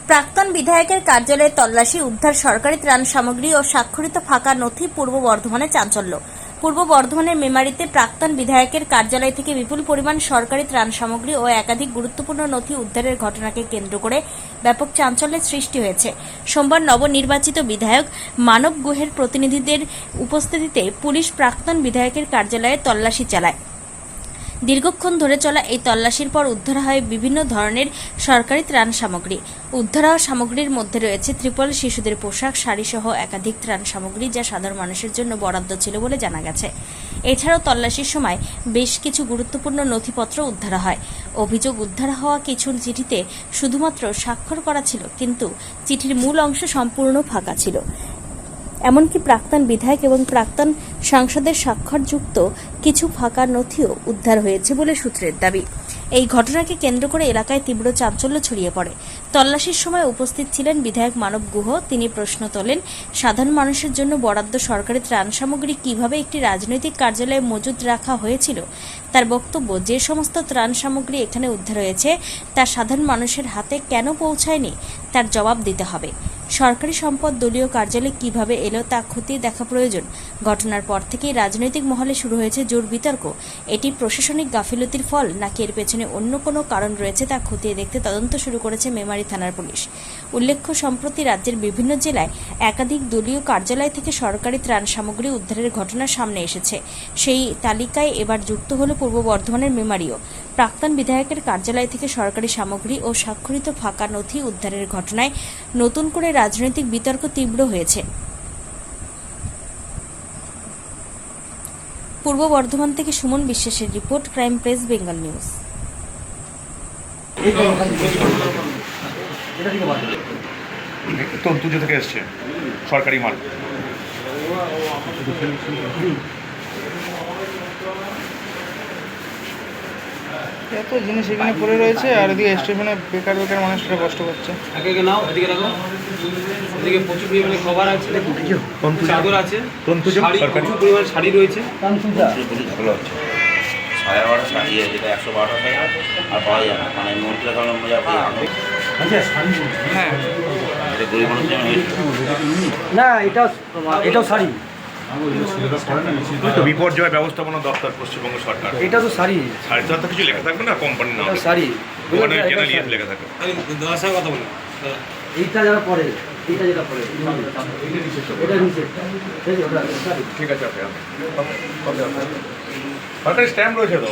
প্রাক্তন বিধায়কের কার্যালয়ে তল্লাশি, উদ্ধার সরকারি ত্রাণ সামগ্রী ও স্বাক্ষরিত ফাঁকা নথি। পূর্ব বর্ধমানে চাঞ্চল্য। পূর্ব বর্ধমানের মেমারিতে প্রাক্তন বিধায়কের কার্যালয় থেকে বিপুল পরিমাণ সরকারি ত্রাণ সামগ্রী ও একাধিক গুরুত্বপূর্ণ নথি উদ্ধারের ঘটনাকে কেন্দ্র করে ব্যাপক চাঞ্চল্যের সৃষ্টি হয়েছে। সোমবার নবনির্বাচিত বিধায়ক মানব গুহের প্রতিনিধিদের উপস্থিতিতে পুলিশ প্রাক্তন বিধায়কের কার্যালয়ে তল্লাশি চালায়। দীর্ঘক্ষণ ধরে চলা এই তল্লাশির পর উদ্ধার হয় বিভিন্ন ধরনের সরকারি ত্রাণ সামগ্রী। উদ্ধার হওয়া সামগ্রীর মধ্যে রয়েছে ত্রিপল, শিশুদের পোশাক, শাড়িসহ একাধিক ত্রাণ সামগ্রী, যা সাধারণ মানুষের জন্য বরাদ্দ ছিল বলে জানা গেছে। এছাড়াও তল্লাশির সময় বেশ কিছু গুরুত্বপূর্ণ নথিপত্র উদ্ধার হয়। অভিযোগ, উদ্ধার হওয়া কিছু চিঠিতে শুধুমাত্র স্বাক্ষর করা ছিল, কিন্তু চিঠির মূল অংশ সম্পূর্ণ ফাঁকা ছিল। এমনকি প্রাক্তন বিধায়ক এবং প্রাক্তন সাংসদের স্বাক্ষরযুক্ত কিছু ফাঁকা নথিও উদ্ধার হয়েছে বলে সূত্রের দাবি। এই ঘটনাকে কেন্দ্র করে এলাকায় তীব্র চাঞ্চল্য ছড়িয়ে পড়ে। তল্লাশির সময় উপস্থিত ছিলেন বিধায়ক মানব গুহ। তিনি প্রশ্ন তোলেন, সাধারণ মানুষের জন্য বরাদ্দ সরকারি ত্রাণ সামগ্রী কিভাবে একটি রাজনৈতিক কার্যালয়ে মজুত রাখা হয়েছিল। তার বক্তব্য, যে সমস্ত ত্রাণ সামগ্রী এখানে উদ্ধার হয়েছে তা সাধারণ মানুষের হাতে কেন পৌঁছায়নি তার জবাব দিতে হবে। সরকারি সম্পদ দলীয় কার্যালয়ে কিভাবে এলো তা খতিয়ে দেখা প্রয়োজন। ঘটনার পর থেকেই রাজনৈতিক মহলে শুরু হয়েছে জোর বিতর্ক। এটি প্রশাসনিক গাফিলতির ফল, নাকি এর পেছনে অন্য কোনো কারণ রয়েছে তা খতিয়ে দেখতে তদন্ত শুরু করেছে মেমারি থানার পুলিশ। উল্লেখ্য, সম্প্রতি রাজ্যের বিভিন্ন জেলায় একাধিক দলীয় কার্যালয় থেকে সরকারি ত্রাণ সামগ্রী উদ্ধারের ঘটনা সামনে এসেছে। সেই তালিকায় এবার যুক্ত হল পূর্ব বর্ধমানের মেমারিও। প্রাক্তন বিধায়কের কার্যালয় থেকে সরকারি সামগ্রী ও স্বাক্ষরিত ফাঁকা নথি উদ্ধারের ঘটনায় নতুন করে রাজনৈতিক বিতর্ক তীব্র হয়েছে। পূর্ব বর্ধমান থেকে সুমন বিশ্বাসের report, crime press, Bengal news. Tantuja থেকে এসছে সরকারি মাল। এত জিনিস এখানে পড়ে রয়েছে, আর এদিকে স্টেশনে বেকার বেকার মানুষরা কষ্ট করছে। এদিকে নাও, এদিকে রাখো। এদিকে প্রচুর পরিমাণে খাবার আছে, চাদর আছে, শাড়ি, প্রচুর পরিমাণে শাড়ি রয়েছে। ভালো হচ্ছে 12.5 শাড়ি, যেটা 112 টাকা আর পাওয়া যায় না, মানে মন্ত্রী ধরনের মজা হ্যাঁ, এটা গরিব মানুষের জন্য না, এটাও শাড়ি। বিপর্যয় ব্যবস্থাপনা দপ্তর, পশ্চিমবঙ্গ সরকার। এটা তো শাড়ি। শাড়িতে তো কিছু লেখা থাকবে না, কোম্পানির নাম, শাড়ি দোকানের জেনারেল লেখা থাকবে। আমি দাদার সঙ্গে কথা বলি। এইটা যারা পরে, এইটা যেটা পরে, এটা নিচে, ঠিক আছে, সরকারি স্ট্যাম্প রয়েছে তো।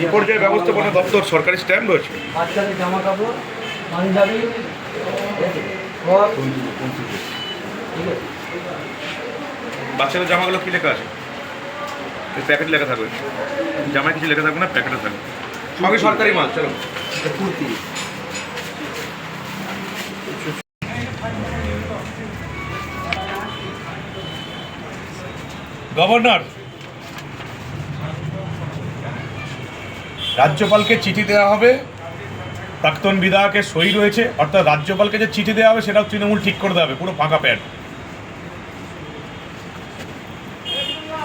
বিপর্যয় ব্যবস্থাপনা দপ্তর, সরকারি স্ট্যাম্প রয়েছে। বাচ্চাদের জামা কাপড়, পাঞ্জাবি, ঠিক আছে। বাচ্চাদের জামাগুলো কি লেখা আছে? প্যাকেট লেখা থাকবে, জামায় কিছু লেখা থাকবে না, প্যাকেটে থাকবে। সবই সরকারি মাল। চলো, কুর্তি। গভর্নর, রাজ্যপালকে চিঠি দেওয়া হবে, প্রাক্তন বিধায়কের সই রয়েছে, অর্থাৎ রাজ্যপালকে যে চিঠি দেওয়া হবে সেটাও তৃণমূল ঠিক করে দেওয়া হবে, পুরো ফাঁকা প্যাড।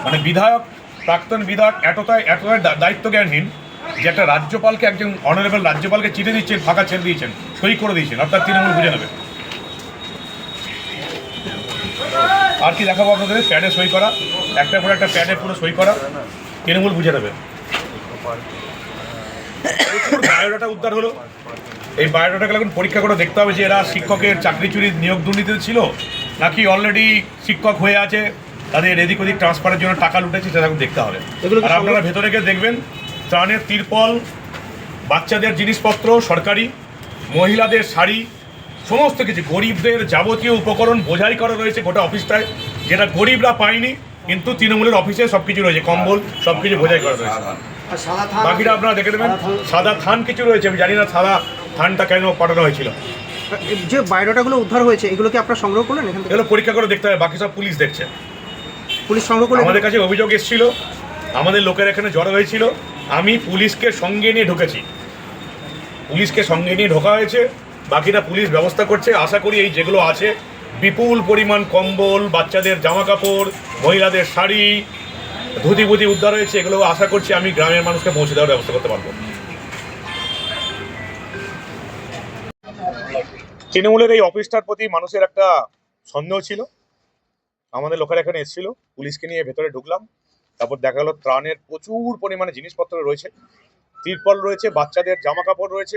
মানে বিধায়ক, প্রাক্তন বিধায়ক এতটাই দায়িত্বজ্ঞানহীন যে একটা রাজ্যপালকে, একজন অনারেবল রাজ্যপালকে চিঠি দিচ্ছেন, ফাঁকা ছেড়ে দিয়েছেন, সই করে দিয়েছেন, অর্থাৎ তৃণমূল বুঝে নেবে। আর কি দেখাবো আপনাদের? প্যাডে সই করা, একটার পর একটা প্যাডে পুরো সই করা, তৃণমূল বুঝে নেবে। বায়োডাটা উদ্ধার হলো। এই বায়োডাটাকে এখন পরীক্ষা করে দেখতে হবে যে এরা শিক্ষকের চাকরি চুরি, নিয়োগ দুর্নীতিতে ছিল, নাকি অলরেডি শিক্ষক হয়ে আছে, তাদের এদিক ওদিক ট্রান্সফারের জন্য টাকা লুটেছে, সেটা দেখতে হবে। আর আপনারা ভেতরে গিয়ে দেখবেন ত্রাণের তিরপল, বাচ্চাদের জিনিসপত্র সরকারি, মহিলাদের শাড়ি, সমস্ত কিছু, গরিবদের যাবতীয় উপকরণ বোঝাই করা রয়েছে গোটা অফিসটায়, যেটা গরিবরা পায়নি, কিন্তু তৃণমূলের অফিসে সব কিছু রয়েছে, কম্বল সব কিছু বোঝাই করা রয়েছে। বাকিটা আপনারা দেখে দেবেন। সাদা থান কিছু রয়েছে, আমি জানি না সাদা থানটা কেন পাঠানো হয়েছিল। যে বায়োডাটাগুলো উদ্ধার হয়েছে, এগুলো কি আপনারা সংগ্রহ করলেন? এখান থেকে এগুলো পরীক্ষা করে দেখতে হবে, বাকি সব পুলিশ দেখছে। পুলিশ সংগ্রহ করলে? আমাদের কাছে অভিযোগ এসেছিল, আমাদের লোকের এখানে জড়ো হয়েছিল, আমি পুলিশকে সঙ্গে নিয়ে ঢুকেছি, পুলিশকে সঙ্গে নিয়ে ঢোকা হয়েছে, বাকিটা পুলিশ ব্যবস্থা করছে। আশা করি এই যেগুলো আছে, বিপুল পরিমাণ কম্বল, বাচ্চাদের জামা কাপড়, মহিলাদের শাড়ি, ধুতি বুতি উদ্ধার হয়েছে, এগুলো আশা করছি আমি গ্রামের মানুষকে পৌঁছে দেওয়ার ব্যবস্থা করতে পারবো। তৃণমূলের এই অফিসটার প্রতি মানুষের একটা সন্দেহ ছিল। আমাদের লোকেরা এখানে এসেছিল, পুলিশকে নিয়ে ভেতরে ঢুকলাম, তারপর দেখা গেল ত্রাণের প্রচুর পরিমাণে জিনিসপত্র রয়েছে, তিরপল রয়েছে, বাচ্চাদের জামা কাপড় রয়েছে,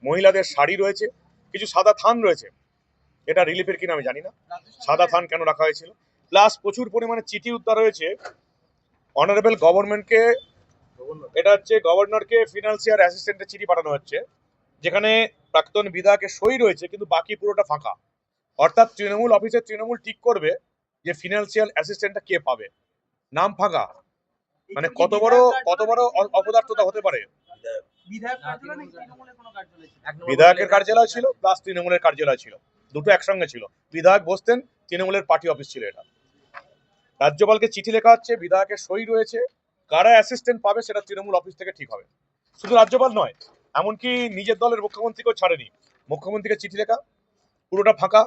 মহিলাদের শাড়ি রয়েছে, কিছু সাদা থান রয়েছে। এটা রিলিফের কিনা আমি জানি না, সাদা থান কেন রাখা হয়েছিল। প্লাস প্রচুর পরিমাণে চিঠি উদ্ধার হয়েছে অনারেবল গভর্নমেন্টকে, এটা হচ্ছে গভর্নরকে ফিনান্সিয়াল অ্যাসিস্ট্যান্টের চিঠি পাঠানো হচ্ছে, যেখানে প্রাক্তন বিধায়কের সই রয়েছে কিন্তু বাকি পুরোটা ফাঁকা। অর্থাৎ তৃণমূল অফিসে তৃণমূল ঠিক করবে যে ফিনান্সিয়াল অ্যাসিস্ট্যান্টটা কে পাবে, নাম ফাঁকা। মানে কত বড় অপদার্থতা হতে পারে। বিধায়কের কার্যালয় ছিল প্লাস তৃণমূলের কার্যালয় ছিল, দুটো একসঙ্গে ছিল। বিধায়ক বসতেন, তৃণমূলের পার্টি অফিস ছিল এটা। রাজ্যপালকে চিঠি লেখা হচ্ছে, বিধায়কের সই রয়েছে, কারা অ্যাসিস্ট্যান্ট পাবে সেটা তৃণমূল অফিস থেকে ঠিক হবে। শুধু রাজ্যপাল নয়, এমনকি নিজের দলের মুখ্যমন্ত্রীকেও ছাড়েনি। মুখ্যমন্ত্রীকে চিঠি লেখা, পুরোটা ফাঁকা,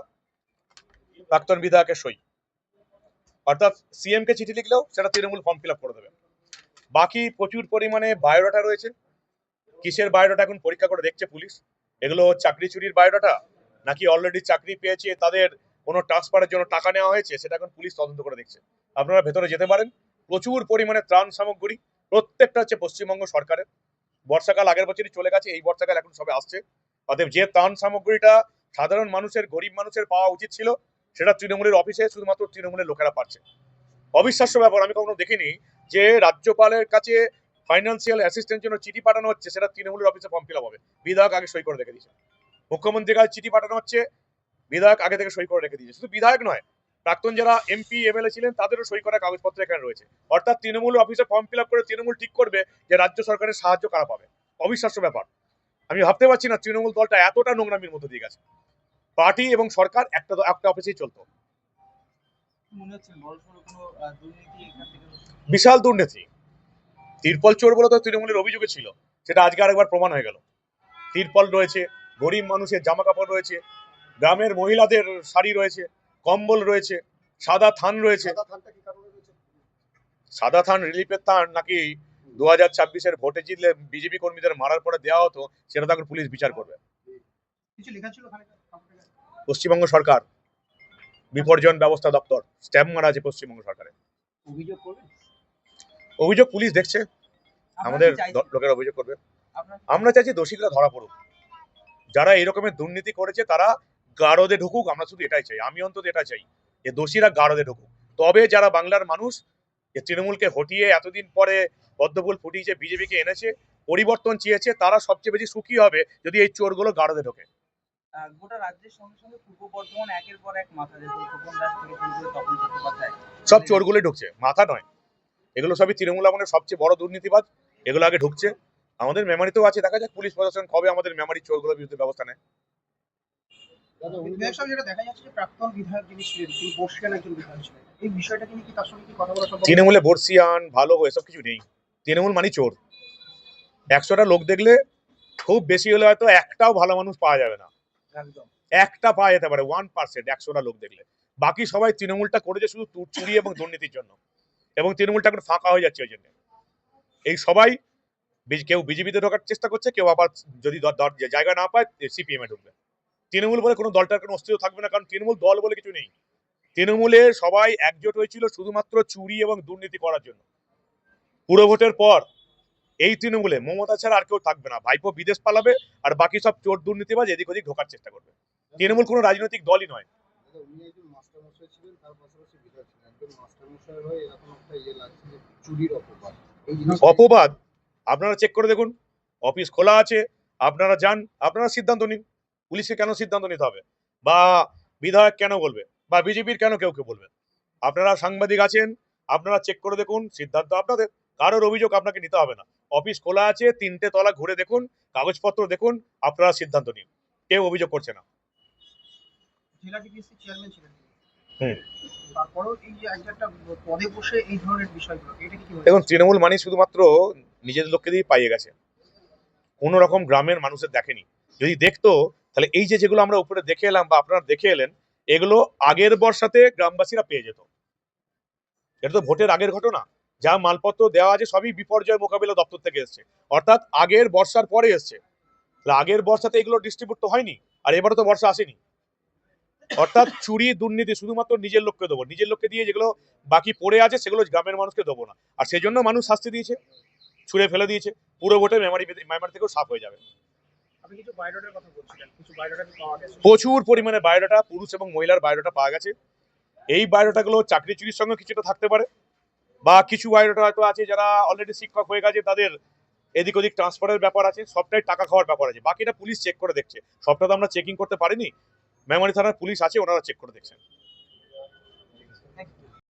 প্রাক্তন বিধায়কের সই। অর্থাৎ সিএম কে চিঠি লিখলেও সেটা তৃণমূল ফর্ম ফিল আপ করে দেবে। বাকি প্রচুর পরিমাণে বায়োডাটা রয়েছে। কিসের বায়োডাটা এখন পরীক্ষা করে দেখছে পুলিশ। এগুলো চাকরি চুরির বায়োডাটা নাকি অলরেডি চাকরি পেয়েছে তাদের কোনো ট্রান্সফারের জন্য টাকা নেওয়া হয়েছে, সেটা এখন পুলিশ তদন্ত করে দেখছে। আপনারা ভেতরে যেতে পারেন। প্রচুর পরিমাণে ত্রাণ সামগ্রী, প্রত্যেকটা হচ্ছে পশ্চিমবঙ্গ সরকারের। বর্ষাকাল আগের বছরই চলে গেছে, এই বর্ষাকাল এখন সবে আসছে। অতএব যে ত্রাণ সামগ্রীটা সাধারণ মানুষের, গরিব মানুষের পাওয়া উচিত ছিল, সেটা তৃণমূলের অফিসে শুধুমাত্র তৃণমূলের লোকেরা পাচ্ছে। অবিশ্বাস্য ব্যাপার, আমি কখনো দেখিনি যে রাজ্যপালের কাছে ফাইন্যান্সিয়াল অ্যাসিস্ট্যান্টের জন্য চিঠি পাঠানো হচ্ছে, সেটা তৃণমূলের অফিসে ফর্ম ফিল আপ হবে। বিধায়ক আগে সই করে রেখে দিয়েছে। মুখ্যমন্ত্রীর কাছে চিঠি পাঠানো হচ্ছে, বিধায়ক আগে থেকে সই করে রেখে দিয়েছে। শুধু বিধায়ক নয়, প্রাক্তন যারা এমপি এমএলএ ছিলেন তাদেরও সই করা কাগজপত্র এখানে রয়েছে। অর্থাৎ তৃণমূল অফিসে ফর্ম ফিল আপ করে তৃণমূল ঠিক করবে যে রাজ্য সরকারের সাহায্য কারা পাবে। অবিশ্বাস্য ব্যাপার। আমি ভাবতে পারছি না তৃণমূল দলটা এতটা নোংরামির মধ্যে দিয়ে গেছে। পার্টি এবং সরকার একটা অফিসেই চলতো। বিশাল দুর্নীতি। তিরপল চোর বলে তো তৃণমূলের অভিযোগে ছিল, সেটা আজকে আরেকবার প্রমাণ হয়ে গেল। তিরপল রয়েছে, গরিব মানুষের জামা কাপড় রয়েছে, গ্রামের মহিলাদের শাড়ি রয়েছে, কম্বল রয়েছে, সাদা থান রয়েছে। সাদা থান রিলিফের থান নাকি 2026-এর ভোটে জিতলে বিজেপি কর্মীদের মারার পরে দেওয়া হতো, সেটা তো এখন পুলিশ বিচার করবে। পশ্চিমবঙ্গ সরকার বিপর্যয় ব্যবস্থা দপ্তর স্ট্যাম্প মারা আছে পশ্চিমবঙ্গ সরকারের। অভিযোগ পুলিশ দেখছে, আমাদের লোকেরা অভিযোগ করবে। আমরা চাইছি দোষীরা ধরা পড়ুক। যারা এই রকমের দুর্নীতি করেছে তারা গারদে ঢুকুক, আমরা শুধু এটাই চাই। আমি অন্তত এটা চাই যে দোষীরা গারদে ঢুকুক। তবে যারা বাংলার মানুষ, যে তৃণমূলকে হটিয়ে এতদিন পরে পদ্মফুল ফুটিয়েছে, বিজেপিকে এনেছে, পরিবর্তন চেয়েছে, তারা সবচেয়ে বেশি সুখী হবে যদি এই চোরগুলো গারদে ঢোকে। গোটা রাজ্যের সঙ্গে সঙ্গে পূর্ব বর্ধমান একের পর এক মাথা যেত, তপন দাস থেকে শুরু করে তপন চট্টোপাধ্যায়, সব চোরগুলো ঢুকছে, মাথা নয়। এগুলো সবই তৃণমূল আমলের সবচেয়ে বড় দুর্নীতিবাজ, এগুলো আগে ঢুকছে। আমাদের মেমারিতেও আছে, দেখা যাক পুলিশ প্রশাসন কবে আমাদের মেমারির চোরগুলোর বিরুদ্ধে ব্যবস্থা নেয়। যেটা দেখা যাচ্ছে যে প্রাক্তন বিধায়ক যিনি ছিলেন তিনি বর্ষিয়ান একজন বিধায়ক ছিলেন, এই বিষয়টা কি তার সঙ্গে কি কথা বলা সম্ভব? তৃণমূলে বর্ষিয়ান ভালো এসব কিছু নেই। তৃণমূল মানে চোর। 100টা লোক দেখলে খুব বেশি হলে হয়তো একটাও ভালো মানুষ পাওয়া যাবে না, একটা পাওয়া যেতে পারে 1%। 100টা লোক দেখলে বাকি সবাই তৃণমূলটা করেছে শুধু চুরি এবং দুর্নীতির জন্য, এবং তৃণমূলটা এখন ফাঁকা হয়ে যাচ্ছে ওই জন্য। এই সবাই কেউ বিজেপিতে ঢোকার চেষ্টা করছে, কেউ আবার যদি জায়গা না পায় সিপিএম এ ঢুকবে। তৃণমূল বলে কোনো দলটার কোনো অস্তিত্ব থাকবে না, কারণ তৃণমূল দল বলে কিছু নেই। তৃণমূলে সবাই একজোট হয়েছিল শুধুমাত্র চুরি এবং দুর্নীতি করার জন্য। পুরো ভোটের পর এই তৃণমূলে মমতা ছাড়া আর কেউ থাকবে না। ভাইপো বিদেশ পালাবে আর বাকি সব চোর দুর্নীতিবাজ এদিক ওদিক ঢোকার চেষ্টা করবে। তৃণমূল কোনো রাজনৈতিক দলই নয়। অপবাদ আপনারা চেক করে দেখুন, অফিস খোলা আছে, আপনারা যান, আপনারা সিদ্ধান্ত নিন। পুলিশকে কেন সিদ্ধান্ত নিতে হবে, বা বিধায়ক কেন বলবে, বা বিজেপির কেন কেউ বলবে? আপনারা সাংবাদিক আছেন, আপনারা চেক করে দেখুন, সিদ্ধান্ত আপনাদের। কারোর অভিযোগ আপনাকে নিতে হবে না। অফিস খোলা আছে, 3টে তলা ঘুরে দেখুন, কাগজপত্র দেখুন, আপনারা সিদ্ধান্ত নিন। কেউ অভিযোগ করছে না। জেলা ডিপিএসসি চেয়ারম্যান ছিলেন, তারপরেও এই যে একটা পদে বসে এই ধরনের বিষয়গুলো, এটা কি? দেখুন, তৃণমূল মানে শুধুমাত্র নিজেদের লোককে দিয়ে পাইয়ে গেছে, কোন রকম গ্রামের মানুষের দেখেনি। যদি দেখতো তাহলে এই যেগুলো আমরা উপরে দেখে এলাম বা আপনারা দেখে এলেন, এগুলো আগের বর্ষাতে গ্রামবাসীরা পেয়ে যেত। এটা তো ভোটের আগের ঘটনা। যা মালপত্র দেওয়া আছে সবই বিপর্যয় মোকাবিলা দপ্তর থেকে এসছে, অর্থাৎ আগের বর্ষার পরে এসছে। আগের বর্ষাতে এগুলো ডিস্ট্রিবিউট তো হয়নি, আর এবারও তো বর্ষা আসেনি। অর্থাৎ চুরি দুর্নীতি শুধুমাত্র নিজের লোককে দেবো, নিজের লোককে দিয়ে যেগুলো বাকি পড়ে আছে সেগুলো গ্রামের মানুষকে দেবো না। আর সেই জন্য মানুষ শাস্তি দিয়েছে, ছুঁড়ে ফেলে দিয়েছে। পুরো ভোটে মেমারি থেকেও সাফ হয়ে যাবে। আপনি কিছু বায়োডাটার কথা বলছিলেন, কিছু বায়োডাটা পাওয়া গেছে। প্রচুর পরিমাণে বায়োডাটা, পুরুষ এবং মহিলার বায়োডাটা পাওয়া গেছে। এই বায়োডাটাগুলো চাকরি চুরির সঙ্গে কিছুটা থাকতে পারে, বা কিছু বায়োডাটা হয়তো আছে যারা অলরেডি শিক্ষক হয়ে গেছে, তাদের এদিক ওদিক ট্রান্সফারের ব্যাপার আছে, সবটাই টাকা খাওয়ার ব্যাপার আছে। বাকিটা পুলিশ চেক করে দেখছে, সবটা তো আমরা চেকিং করতে পারিনি। মেমারি থানার পুলিশ আছে, ওনারা চেক করে দেখছেন।